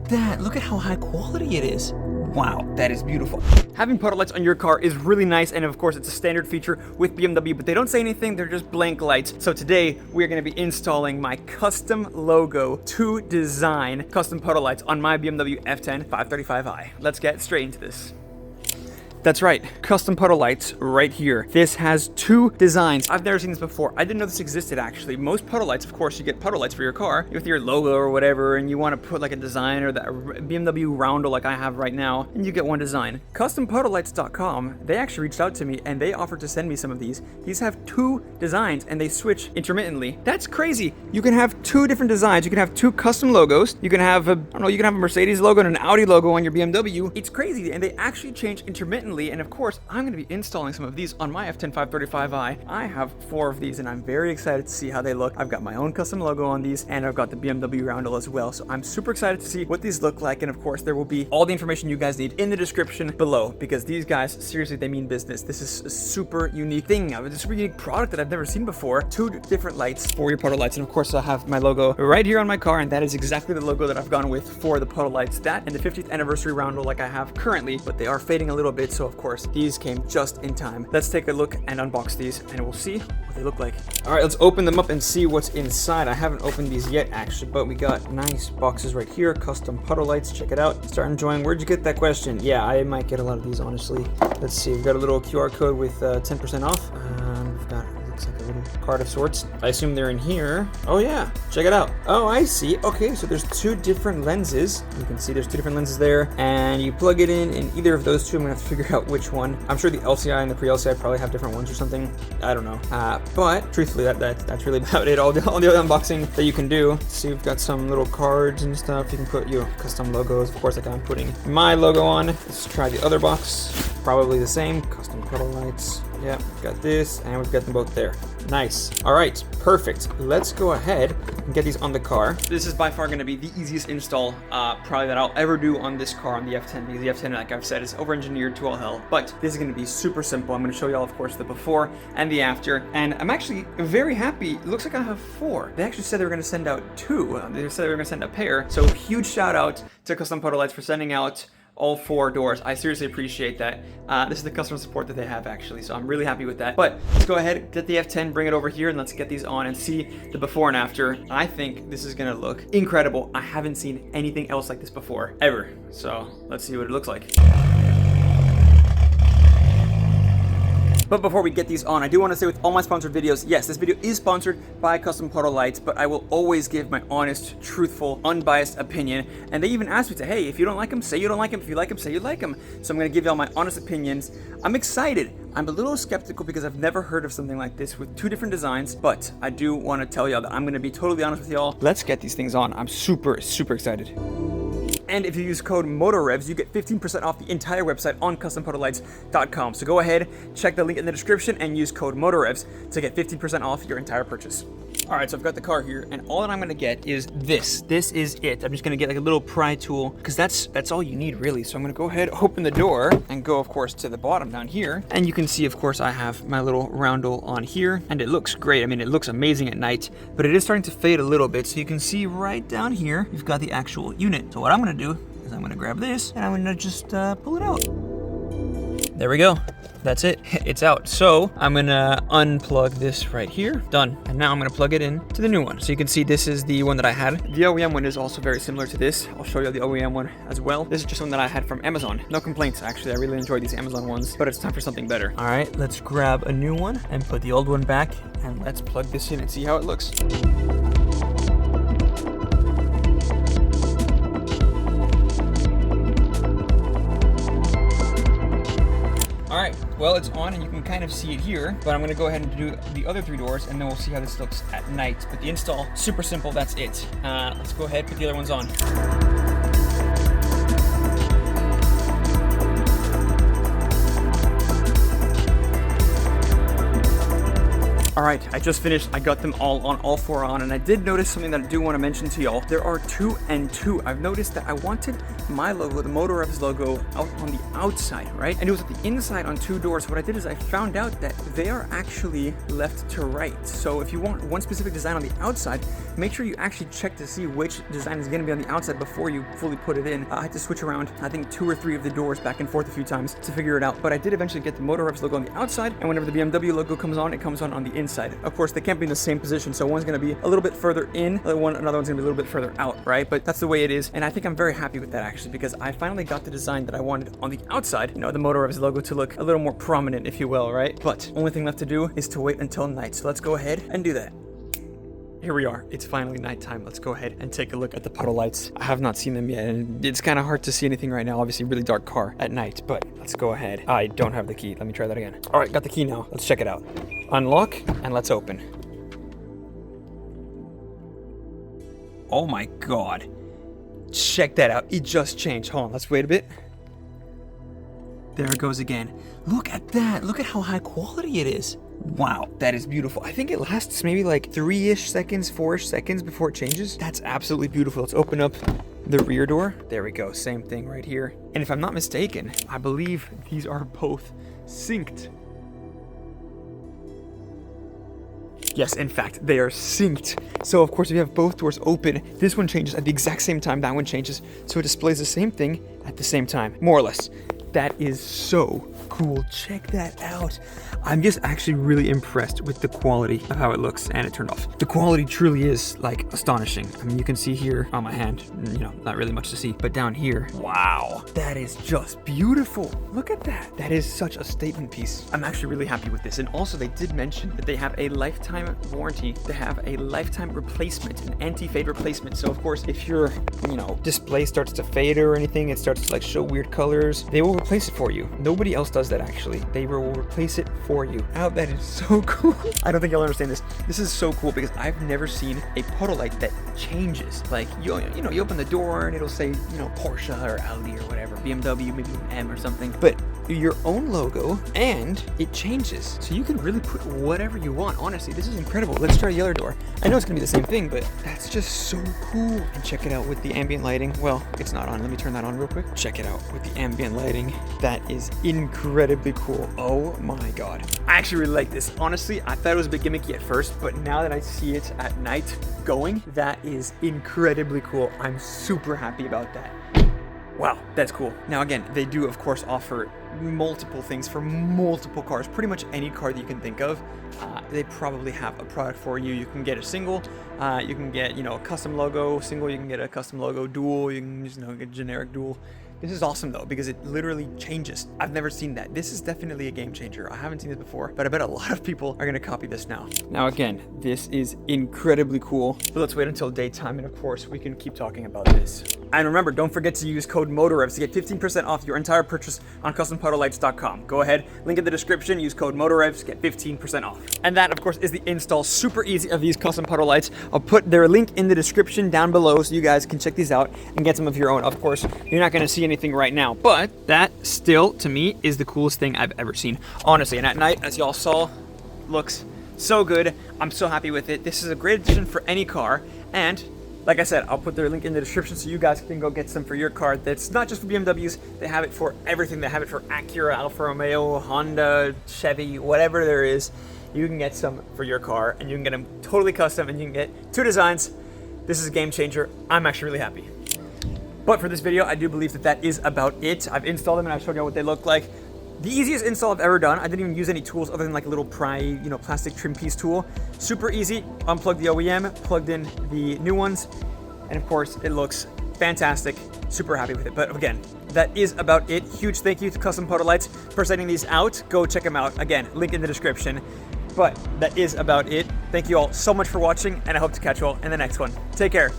that. Look at how high quality it is. Wow, that is beautiful. Having puddle lights on your car is really nice, and of course it's a standard feature with BMW, but they don't say anything, they're just blank lights. So today we're gonna be installing my custom logo to design custom puddle lights on my BMW F10 535i. Let's get straight into this. That's right, custom puddle lights right here. This has two designs. I've never seen this before. I didn't know this existed actually. Most puddle lights, of course, you get puddle lights for your car with your logo or whatever, and you want to put like a design or that BMW roundel like I have right now, and you get one design. CustomPuddleLights.com, they actually reached out to me and they offered to send me some of these. These have two designs and they switch intermittently. That's crazy. You can have two different designs. You can have two custom logos. You can have a, I don't know, you can have a Mercedes logo and an Audi logo on your BMW. It's crazy, and they actually change intermittently. And of course, I'm going to be installing some of these on my F10 535i. I have 4 of these and I'm very excited to see how they look. I've got my own custom logo on these and I've got the BMW roundel as well. So I'm super excited to see what these look like. And of course, there will be all the information you guys need in the description below, because these guys, seriously, they mean business. This is a super unique thing. It's a super unique product that I've never seen before. 2 different lights for your puddle lights. And of course, I have my logo right here on my car, and that is exactly the logo that I've gone with for the puddle lights. That and the 50th anniversary roundel like I have currently, but they are fading a little bit. So of course, these came just in time. Let's take a look and unbox these and we'll see what they look like. All right, let's open them up and see what's inside. I haven't opened these yet actually, but we got nice boxes right here. Custom puddle lights, check it out. Start enjoying. Where'd you get that question? Yeah, I might get a lot of these, honestly. Let's see, we've got a little QR code with 10% off. We've got, looks like a little card of sorts. I assume they're in here. Oh yeah, check it out. Oh, I see. Okay, so there's 2 different lenses. You can see there's 2 different lenses there, and you plug it in either of those 2. I'm gonna have to figure out which one. I'm sure the LCI and the pre-LCI probably have different ones or something. I don't know. But truthfully, that's really about it. All the unboxing that you can do. See, we've got some little cards and stuff. You can put your custom logos, of course, like I'm putting my logo on. Let's try the other box. Probably the same. Custom puddle lights. Yeah, we've got this, and we've got them both there. Nice. All right, perfect. Let's go ahead and get these on the car. This is by far going to be the easiest install probably that I'll ever do on this car, on the F10, because the F10, like I've said, is over-engineered to all hell. But this is going to be super simple. I'm going to show you all, of course, the before and the after. And I'm actually very happy. It looks like I have 4. They actually said they were going to send out 2. They said they were going to send a pair. So huge shout out to Custom Puddle Lights for sending out all 4 doors. I seriously appreciate that. This is the customer support that they have actually, so I'm really happy with that. But let's go ahead, get the F10, bring it over here, and let's get these on and see the before and after. I think this is gonna look incredible. I haven't seen anything else like this before, ever. So let's see what it looks like. But before we get these on, I do want to say with all my sponsored videos, yes, this video is sponsored by Custom Puddle Lights, but I will always give my honest, truthful, unbiased opinion. And they even asked me to, hey, if you don't like them, say you don't like them. If you like them, say you like them. So I'm going to give you all my honest opinions. I'm excited. I'm a little skeptical because I've never heard of something like this with 2 different designs, but I do want to tell y'all that I'm going to be totally honest with y'all. Let's get these things on. I'm super, super excited. And if you use code MotoRevs, you get 15% off the entire website on CustomPuddleLights.com. So go ahead, check the link in the description, and use code MotoRevs to get 15% off your entire purchase. All right, so I've got the car here, and all that I'm gonna get is this. This is it. I'm just gonna get like a little pry tool, because that's all you need really. So I'm gonna go ahead, open the door, and go, of course, to the bottom down here. And you can see, of course, I have my little roundel on here, and it looks great. I mean, it looks amazing at night, but it is starting to fade a little bit. So you can see right down here, you've got the actual unit. So what I'm gonna do is I'm gonna grab this, and I'm gonna just pull it out. There we go. That's it. It's out. So I'm gonna unplug this right here. Done. And now I'm gonna plug it in to the new one. So you can see this is the one that I had. The OEM one is also very similar to this. I'll show you the OEM one as well. This is just one that I had from Amazon. No complaints, actually. I really enjoy these Amazon ones, but it's time for something better. All right, let's grab a new one and put the old one back, and let's plug this in and see how it looks. All right, well, it's on and you can kind of see it here, but I'm gonna go ahead and do the other 3 doors and then we'll see how this looks at night. But the install, super simple, that's it. Let's go ahead, put the other ones on. All right, I just finished. I got them all four on, and I did notice something that I do want to mention to y'all. There are 2 and 2. I've noticed that I wanted my logo, the MotoRevs logo, out on the outside, right? And it was at the inside on 2 doors. What I did is I found out that they are actually left to right. So if you want one specific design on the outside, make sure you actually check to see which design is going to be on the outside before you fully put it in. I had to switch around, I think 2 or 3 of the doors back and forth a few times to figure it out. But I did eventually get the MotoRevs logo on the outside, and whenever the BMW logo comes on, it comes on the inside. Of course, they can't be in the same position, so one's going to be a little bit further in, another one's going to be a little bit further out, right? But that's the way it is, and I think I'm very happy with that actually, because I finally got the design that I wanted on the outside, you know, the MotoRevs logo to look a little more prominent, if you will, right? But only thing left to do is to wait until night, so let's go ahead and do that. Here we are. It's finally nighttime. Let's go ahead and take a look at the puddle lights. I have not seen them yet, and it's kind of hard to see anything right now. Obviously, really dark car at night, but let's go ahead. I don't have the key. Let me try that again. All right, got the key now. Let's check it out. Unlock, and let's open. Oh my God. Check that out. It just changed. Hold on, let's wait a bit. There it goes again. Look at that. Look at how high quality it is. Wow, that is beautiful. I think it lasts maybe like 3-ish seconds, 4-ish seconds before it changes. That's absolutely beautiful. Let's open up the rear door. There we go. Same thing right here. And if I'm not mistaken, I believe these are both synced. Yes, in fact, they are synced. So of course, if you have both doors open, this one changes at the exact same time that one changes. So it displays the same thing at the same time, more or less. That is so cool. Check that out. I'm just actually really impressed with the quality of how it looks, and it turned off. The quality truly is like astonishing. I mean, you can see here on my hand, you know, not really much to see, but down here, wow, that is just beautiful. Look at that. That is such a statement piece. I'm actually really happy with this. And also they did mention that they have a lifetime warranty. They have a lifetime replacement, an anti-fade replacement. So of course, if your, you know, display starts to fade or anything, it starts to like show weird colors, they will replace it for you. Nobody else does that actually. They will replace it for you. Oh, that is so cool. I don't think you'll understand this. This is so cool because I've never seen a puddle light that changes. Like, you know, you open the door and it'll say, you know, Porsche or Audi or whatever, BMW, maybe an M or something. But your own logo, and it changes. So you can really put whatever you want. Honestly, this is incredible. Let's try the other door. I know it's gonna be the same thing, but that's just so cool. And check it out with the ambient lighting. Well, it's not on. Let me turn that on real quick. Check it out with the ambient lighting. That is incredibly cool. Oh my God. I actually really like this. Honestly, I thought it was a bit gimmicky at first, but now that I see it at night going, that is incredibly cool. I'm super happy about that. Wow, that's cool. Now again, they do of course offer multiple things for multiple cars. Pretty much any car that you can think of, they probably have a product for you. You can get a single, you can get, you know, a custom logo single, you can get a custom logo dual, you can just, you know, get a generic dual. This is awesome though, because it literally changes. I've never seen that. This is definitely a game changer. I haven't seen it before, but I bet a lot of people are gonna copy this now. Now again, this is incredibly cool, but let's wait until daytime and of course we can keep talking about this. And remember, don't forget to use code MotoRevs to get 15% off your entire purchase on CustomPuddleLights.com. Go ahead, link in the description, use code MotoRevs, get 15% off. And that of course is the install, super easy, of these custom puddle lights. I'll put their link in the description down below so you guys can check these out and get some of your own. Of course, you're not gonna see anything right now, but that still to me is the coolest thing I've ever seen, honestly. And at night, as y'all saw, looks so good. I'm so happy with it. This is a great addition for any car, and like I said, I'll put their link in the description so you guys can go get some for your car. That's not just for BMWs, they have it for everything. They have it for Acura, Alfa Romeo, Honda, Chevy, whatever there is. You can get some for your car, and you can get them totally custom, and you can get 2 designs. This is a game changer. I'm actually really happy. But for this video, I do believe that that is about it. I've installed them and I've showed you what they look like. The easiest install I've ever done. I didn't even use any tools other than like a little plastic trim piece tool. Super easy. Unplugged the OEM, plugged in the new ones, and of course it looks fantastic. Super happy with it. But again, that is about it. Huge thank you to Custom Puddle Lights for sending these out. Go check them out. Again, link in the description. But that is about it. Thank you all so much for watching, and I hope to catch you all in the next one. Take care.